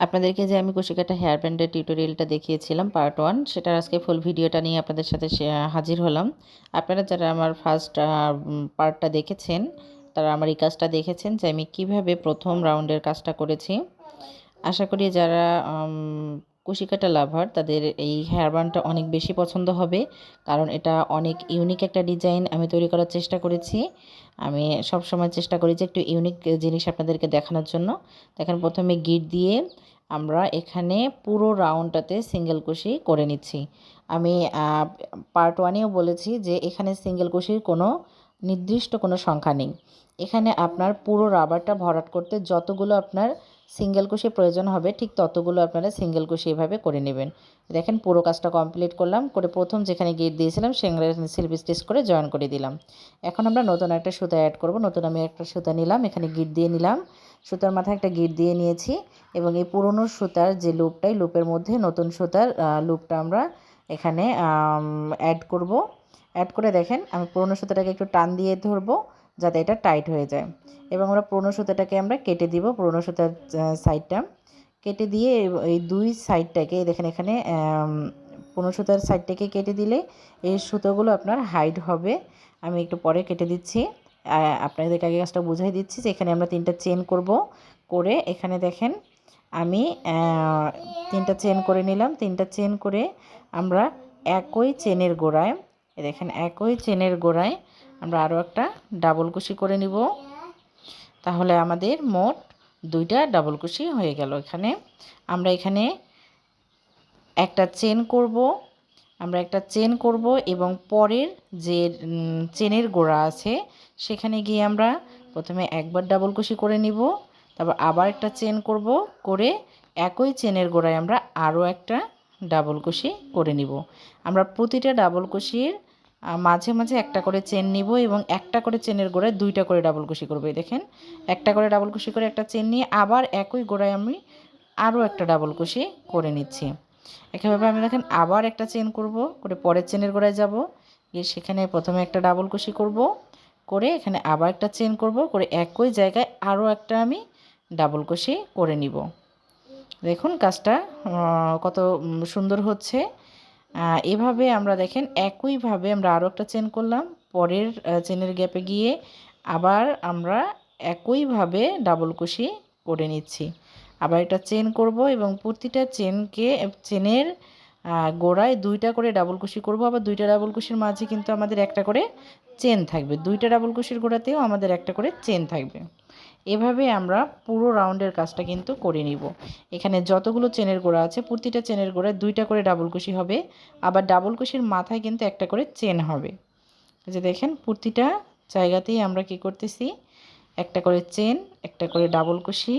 আপনাদেরকে যে আমি কুশি কাটা হেয়ার ব্যান্ডের টিউটোরিয়ালটা দেখিয়েছিলাম পার্ট 1, সেটার আজকে ফুল ভিডিওটা নিয়ে আপনাদের সাথে হাজির হলাম। আপনারা যারা আমার ফার্স্ট পার্টটা দেখেছেন তারা আমার এই কাজটা দেখেছেন যে আমি কিভাবে প্রথম রাউন্ডের কাজটা করেছি। আশা করি যারা কুশি কাটা লাভার তাদের এই হেয়ার ব্যান্ডটা অনেক বেশি পছন্দ হবে, কারণ এটা অনেক ইউনিক একটা ডিজাইন আমি তৈরি করার চেষ্টা করেছি। আমি সব সময় চেষ্টা করি যে একটু ইউনিক জিনিস আপনাদেরকে দেখানোর জন্য। দেখেন প্রথমে গিট দিয়ে আমরা এখানে পুরো রাউন্ডটাতে সিঙ্গেল কুশি করে নিচ্ছি। আমি পার্ট 1এও বলেছি যে এখানে সিঙ্গেল কুশির কোনো নির্দিষ্ট কোনো সংখ্যা নেই। এখানে আপনার পুরো রাবারটা ভরাট করতে যতগুলো আপনার সিঙ্গেল কুশি প্রয়োজন হবে ঠিক ততগুলো আপনারা সিঙ্গেল কুশি এভাবে করে নেবেন। দেখেন পুরো কাজটা কমপ্লিট করলাম, করে প্রথম যেখানে গিট দিয়েছিলাম সেখানে স্লিপ স্টিচ করে জয়েন করে দিলাম। এখন আমরা নতুন একটা সুতা অ্যাড করব। নতুন আমি একটা সুতা নিলাম, এখানে গিট দিয়ে নিলাম, সুতার মাথায় একটা গিট দিয়ে নিয়েছি এবং এই পুরনো সুতার যে লুপটাই লুপের মধ্যে নতুন সুতার লুপটা আমরা এখানে অ্যাড করব। অ্যাড করে দেখেন আমি পুরনো সুতাটাকে একটু টান দিয়ে ধরবো যাতে এটা টাইট হয়ে যায়, এবং আমরা পুরনো সুতাটাকে আমরা কেটে দিব। পুরনো সুতার সাইডটা কেটে দিয়ে এই দুই সাইডটাকে দেখেন এখানে পুরনো সুতার সাইডটাকে কেটে দিলে এই সুতোগুলো আপনার হাইড হবে। আমি একটু পরে কেটে দিচ্ছি, আপনাদেরকে আগে কাজটা বুঝাই দিচ্ছি যে এখানে আমরা 3টা চেন করব। করে এখানে দেখেন আমি 3টা চেন করে নিলাম। 3টা চেন করে আমরা একই চেনের গোড়ায় দেখেন একই চেনের গোড়ায় আমরা আরও একটা ডাবল কুশি করে নিব। তাহলে আমাদের মোট 2টা ডাবল কুশি হয়ে গেল। এখানে আমরা একটা চেন করব, একটা চেন করব এবং পরের যে চেনের গোড়া আছে সেখানে গিয়ে আমরা প্রথমে একবার ডাবল কুশি করে নিব, তারপর আবার একটা চেন করব, করে একই চেনের গোড়ায় আমরা আরও একটা ডাবল কুশি করে নিব। আমরা প্রতিটা ডাবল কুশির মাঝে মাঝে একটা করে চেন নিব এবং একটা করে চেনের গোড়ায় 2টা করে ডাবল কুশি করব। দেখেন একটা করে ডাবল কুশি করে একটা চেন নিয়ে আবার একই গোড়ায় আমি আরও একটা ডাবল কুশি করে নিচ্ছি। একইভাবে আমি দেখেন আবার একটা চেন করব, করে পরের চেনের গোড়ায় যাব, গিয়ে সেখানে প্রথমে একটা ডাবল কুশি করব, করে এখানে আবার একটা চেন করব, করে একই জায়গায় আরও একটা আমি ডাবল কুশি করে নিব। দেখুন কাজটা কত সুন্দর হচ্ছে। এভাবে আমরা দেখেন একইভাবে আমরা আরও একটা চেন করলাম, পরের চেনের গ্যাপে গিয়ে আবার আমরা একইভাবে ডাবল কুশি করে নিচ্ছি। আবার একটা চেন করব এবং প্রতিটা চেনের গোড়ায় 2টা করে ডাবল কুশি করব। আবার 2টা ডাবল কুশির মাঝে কিন্তু আমাদের একটা করে চেন থাকবে, 2টা ডাবল কুশির গোড়াতেও আমাদের একটা করে চেন থাকবে। এভাবে আমরা পুরো রাউন্ডের কাজটা কিন্তু করে নিব। এখানে যতগুলো চেনের গোড়া আছে প্রতিটা চেনের গোড়ায় 2টা করে ডাবল কুশি হবে, আবার ডাবল কুশির মাথায় কিন্তু একটা করে চেন হবে। এই যে দেখেন প্রতিটা জায়গাতেই আমরা কি করতেছি, একটা করে চেন, একটা করে ডাবল কুশি,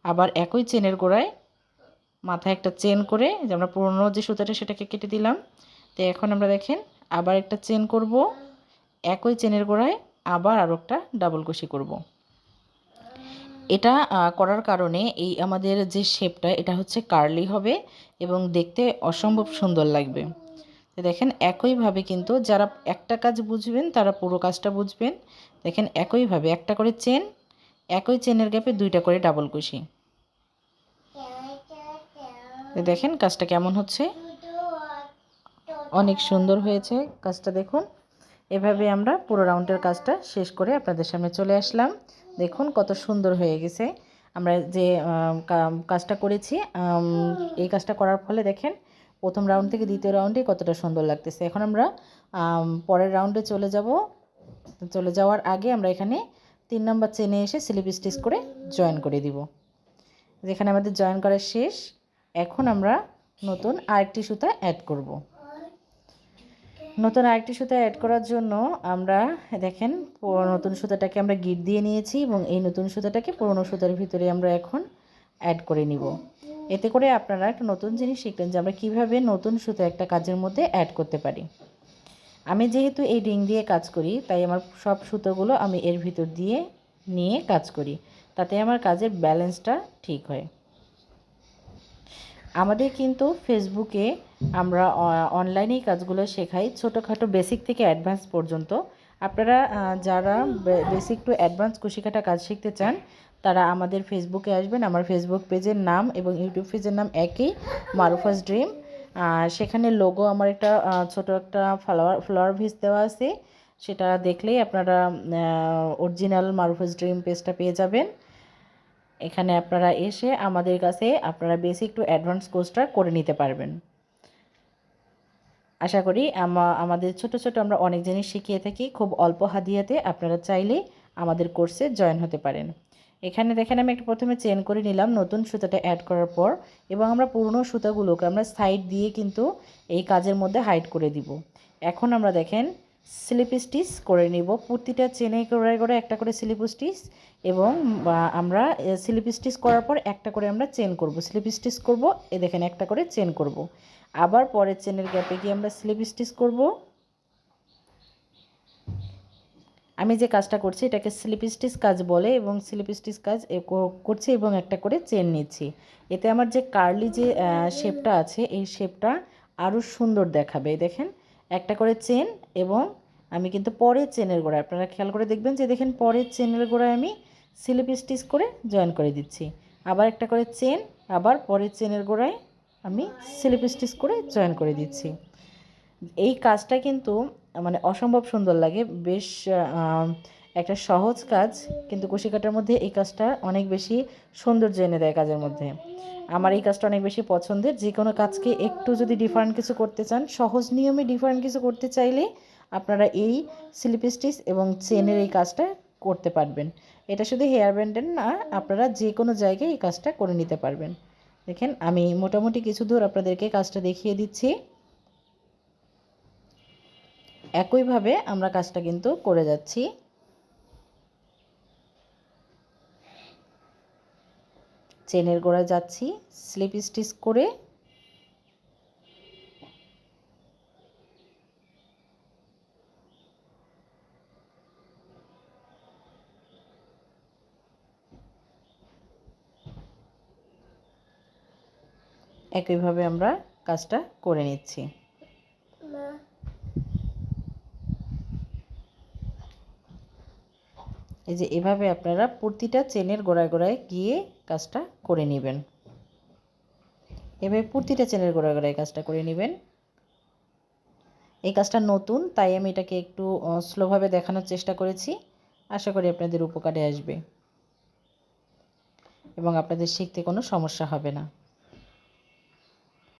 আবার একই চেনের গোড়ায় মাথায় একটা চেন করে, যে আমরা পুরনো যে সুতাটা সেটাকে কেটে দিলাম। তো এখন আমরা দেখেন আবার একটা চেন করব, একই চেনের গোড়ায় আবার আরও একটা ডাবল কুশি করব। এটা করার কারণে এই আমাদের যে শেপটা এটা হচ্ছে কার্লি হবে এবং দেখতে অসম্ভব সুন্দর লাগবে। তো দেখেন একইভাবে কিন্তু যারা একটা কাজ বুঝবেন তারা পুরো কাজটা বুঝবেন। দেখেন একইভাবে একটা করে চেন, একই চেনের গ্যাপে 2টা করে ডাবল কুশি। দেখেন কাজটা কেমন হচ্ছে, অনেক সুন্দর হয়েছে কাজটা। দেখুন এভাবে আমরা পুরো রাউন্ডের কাজটা শেষ করে আপনাদের সামনে চলে আসলাম। দেখুন কত সুন্দর হয়ে গেছে। আমরা যে কাজটা করেছি এই কাজটা করার ফলে দেখেন প্রথম রাউন্ড থেকে দ্বিতীয় রাউন্ডে কতটা সুন্দর লাগতেছে। এখন আমরা পরের রাউন্ডে চলে যাব। চলে যাওয়ার আগে আমরা এখানে 3 নম্বর চেনে এসে স্লিপ স্টিচ করে জয়েন করে দিব। যেখানে আমাদের জয়েন করা শেষ, এখন আমরা নতুন আরেকটি সুতা অ্যাড করব। নতুন আরেকটি সুতা অ্যাড করার জন্য আমরা দেখেন নতুন সুতাটাকে আমরা গিট দিয়ে নিয়েছি এবং এই নতুন সুতাটাকে পুরনো সুতার ভিতরে আমরা এখন অ্যাড করে নিব। এতে করে আপনারা একটা নতুন জিনিস শিখলেন যে আমরা কীভাবে নতুন সুতা একটা কাজের মধ্যে অ্যাড করতে পারি। আমি যেহেতু এই রিং দিয়ে কাজ করি তাই আমার সব সুতোগুলো আমি এর ভিতর দিয়ে নিয়ে কাজ করি, তাতে আমার কাজের ব্যালেন্সটা ঠিক হয়। আমাদের কিন্তু ফেসবুকে আমরা অনলাইনেই কাজগুলো শেখাই, ছোটোখাটো বেসিক থেকে অ্যাডভান্স পর্যন্ত। আপনারা যারা বেসিক টু অ্যাডভান্স কুশি কাটা কাজ শিখতে চান তারা আমাদের ফেসবুকে আসবেন। আমার ফেসবুক পেজের নাম এবং ইউটিউব পেজের নাম একই, মারুফাস ড্রিম। সেখানে লোগো আমার একটা ছোট একটা ফ্লাওয়ার ভিস দেওয়া আছে, সেটা দেখলেই আপনারা অরিজিনাল মারুফাস ড্রিম পেজটা পেয়ে যাবেন। এখানে আপনারা এসে আমাদের কাছে আপনারা বেসিক টু অ্যাডভান্স কোর্সটা করে নিতে পারবেন। আশা করি আমাদের ছোট ছোট আমরা অনেক জিনিস শিখিয়ে থাকি খুব অল্প হাদিয়াতে। আপনারা চাইলে আমাদের কোর্সে জয়েন হতে পারেন। এখানে দেখেন আমি একটা প্রথমে চেন করে নিলাম নতুন সুতাটা অ্যাড করার পর, এবং আমরা পুরনো সুতাগুলোকে আমরা সাইড দিয়ে কিন্তু এই কাজের মধ্যে হাইড করে দিব। এখন আমরা দেখেন স্লিপ স্টিচ করে নিব, প্রতিটা চেনে করে একটা করে স্লিপ স্টিচ, এবং আমরা স্লিপ স্টিচ করার পর একটা করে আমরা চেন করব, স্লিপ স্টিচ করব, এ দেখেন একটা করে চেন করব। আবার পরের চেনের গ্যাপে গিয়ে আমরা স্লিপ স্টিচ করব। আমি যে কাজটা করছি এটাকে স্লিপ স্টিচ কাজ বলে, এবং স্লিপ স্টিচ কাজ করছি এবং একটা করে চেন নিচ্ছি। এতে আমার যে কার্লি যে শেপটা আছে এই শেপটা আরও সুন্দর দেখাবে। দেখেন একটা করে চেন, এবং আমি কিন্তু পরের চেনের গোড়ায় আপনারা খেয়াল করে দেখবেন যে দেখেন পরের চেনের গোড়ায় আমি স্লিপ স্টিচ করে জয়েন করে দিচ্ছি। আবার একটা করে চেন, আবার পরের চেনের গোড়ায় আমি স্লিপ স্টিচ করে জয়েন করে দিচ্ছি। এই কাজটা কিন্তু মানে অসম্ভব সুন্দর লাগে, বেশ একটা সহজ কাজ, কিন্তু কুশি কাটার মধ্যে এই কাজটা অনেক বেশি সৌন্দর্য এনে দেয় কাজের মধ্যে। আমার এই কাজটা অনেক বেশি পছন্দের। যে কোনো কাজকে একটু যদি ডিফারেন্ট কিছু করতে চান, সহজ নিয়মে ডিফারেন্ট কিছু করতে চাইলে আপনারা এই স্লিপ স্টিচ এবং চেনের এই কাজটা করতে পারবেন। এটা শুধু হেয়ার ব্যান্ডের না, আপনারা যে কোনো জায়গায় এই কাজটা করে নিতে পারবেন। দেখেন আমি মোটামুটি কিছু দূর আপনাদেরকে কাজটা দেখিয়ে দিচ্ছি। একইভাবে আমরা কাজটা কিন্তু করে যাচ্ছি। চেনের গোড়ায় যাচ্ছি, স্লিপ স্টিচ করে একইভাবে আমরা কাজটা করে নিচ্ছি। এই যে এভাবে আপনারা প্রতিটা চেনের গোড়ায় গোড়ায় গিয়ে কাজটা করে নেবেন। এভাবে প্রতিটা চেনের গোড়ায় গোড়ায় কাজটা করে নেবেন। এই কাজটা নতুন, তাই আমি এটাকে একটু স্লোভাবে দেখানোর চেষ্টা করেছি। আশা করি আপনাদের উপকারে আসবে এবং আপনাদের শিখতে কোনো সমস্যা হবে না।